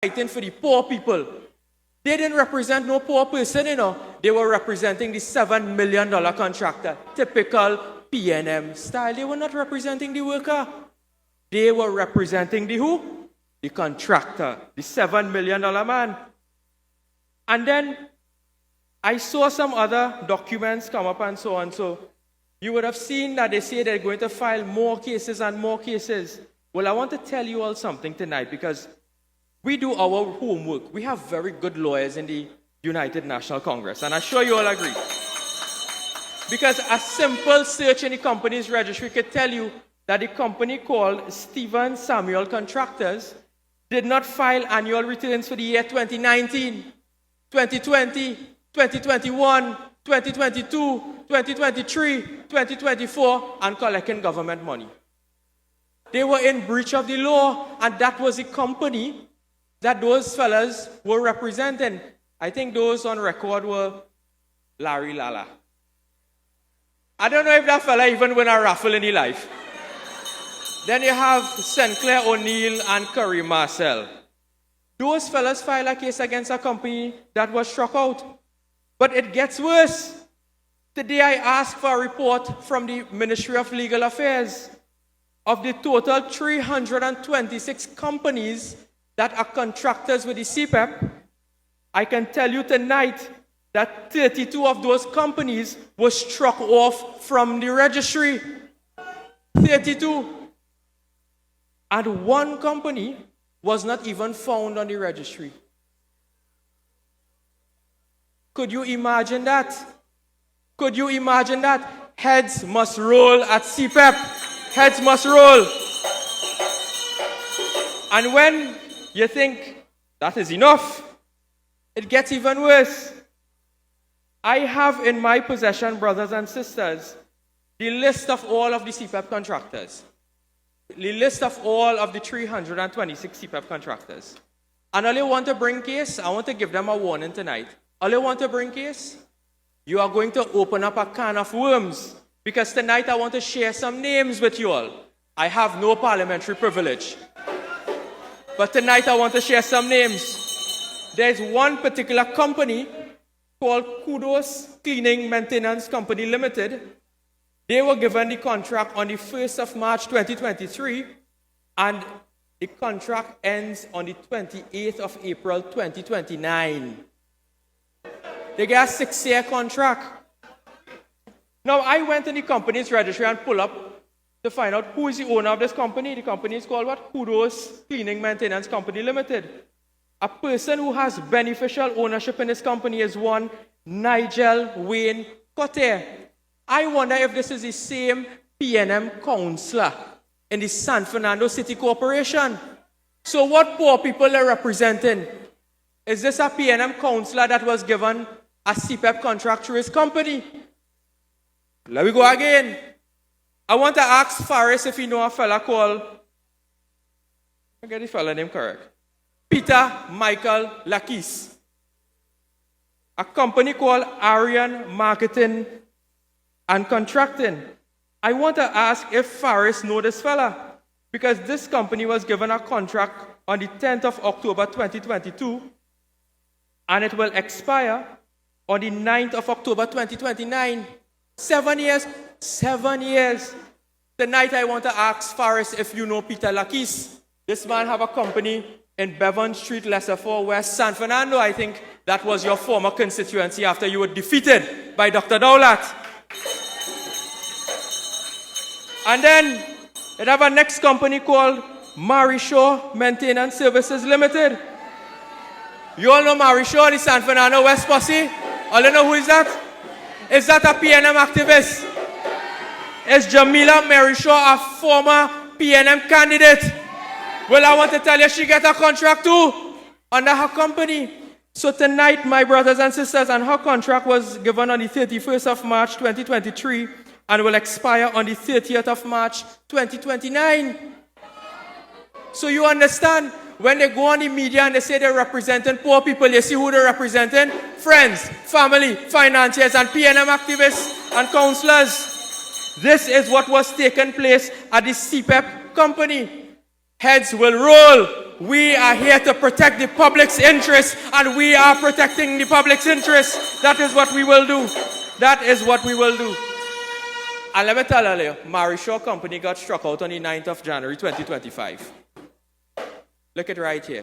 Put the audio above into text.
fighting for the poor people. They didn't represent no poor person, you know. They were representing the $7 million contractor. Typical PNM style. They were not representing the worker. They were representing the who? The contractor. The $7 million man. And then I saw some other documents come up and so on. So you would have seen that they say they're going to file more cases and more cases. Well, I want to tell you all something tonight because we do our homework. We have very good lawyers in the United National Congress, and I'm sure you all agree. Because a simple search in the company's registry could tell you that the company called Stephen Samuel Contractors did not file annual returns for the year 2019, 2020, 2021, 2022, 2023, 2024, and collecting government money. They were in breach of the law, and that was the company that those fellas were representing. I think those on record were Larry Lala. I don't know if that fella even win a raffle in his life. Then you have Sinclair O'Neill and Curry Marcel. Those fellas filed a case against a company that was struck out. But it gets worse. Today I asked for a report from the Ministry of Legal Affairs. Of the total 326 companies that are contractors with the CPEP, I can tell you tonight that 32 of those companies were struck off from the registry. 32. And one company was not even found on the registry. Could you imagine that? Could you imagine that? Heads must roll at CPEP. Heads must roll. And when you think that is enough, it gets even worse. I have in my possession, brothers and sisters, the list of all of the CPEP contractors. The list of all of the 326 CPEP contractors. And all you want to bring case, I want to give them a warning tonight. All you want to bring case, you are going to open up a can of worms. Because tonight I want to share some names with you all. I have no parliamentary privilege. But tonight I want to share some names. There's one particular company called Kudos Cleaning Maintenance Company Limited. They were given the contract on the 1st of March 2023, and the contract ends on the 28th of April 2029. They get a 6-year contract. Now, I went in the company's registry and pulled up to find out who is the owner of this company. The company is called what? Kudos Cleaning Maintenance Company Limited. A person who has beneficial ownership in this company is one Nigel Wayne Cotter. I wonder if this is the same PNM councillor in the San Fernando City Corporation. So what poor people are representing? Is this a PNM councillor that was given a CPEP contract through his company? Let me go again. I want to ask Faris if you know a fella called, I get the fella name correct, Peter Michael Lakis. A company called Arian Marketing and Contracting. I want to ask if Faris know this fella, because this company was given a contract on the 10th of October 2022, and it will expire on the 9th of October 2029. 7 years. 7 years. Tonight I want to ask Faris if you know Peter Lakis. This man have a company in Bevan Street, Lesser West, San Fernando. I think that was your former constituency after you were defeated by Dr. Dowlat. And then it have a next company called Marishaw Maintenance Services Limited. You all know Marishaw, the San Fernando West Posse? All you know who is that? Is that a PNM activist? Is Jamila Marishaw a former PNM candidate? Well, I want to tell you, she get a contract too under her company. So tonight, my brothers and sisters, and her contract was given on the 31st of March 2023 and will expire on the 30th of March 2029. So you understand, when they go on the media and they say they're representing poor people, you see who they're representing? Friends, family, financiers, and PNM activists and councillors. This is what was taking place at the CPEP company. heads will roll. We are here to protect the public's interest, and we are protecting the public's interest. That is what we will do. That is what we will do. And let me tell you, Marishaw Company got struck out on the 9th of January 2025. Look at right here.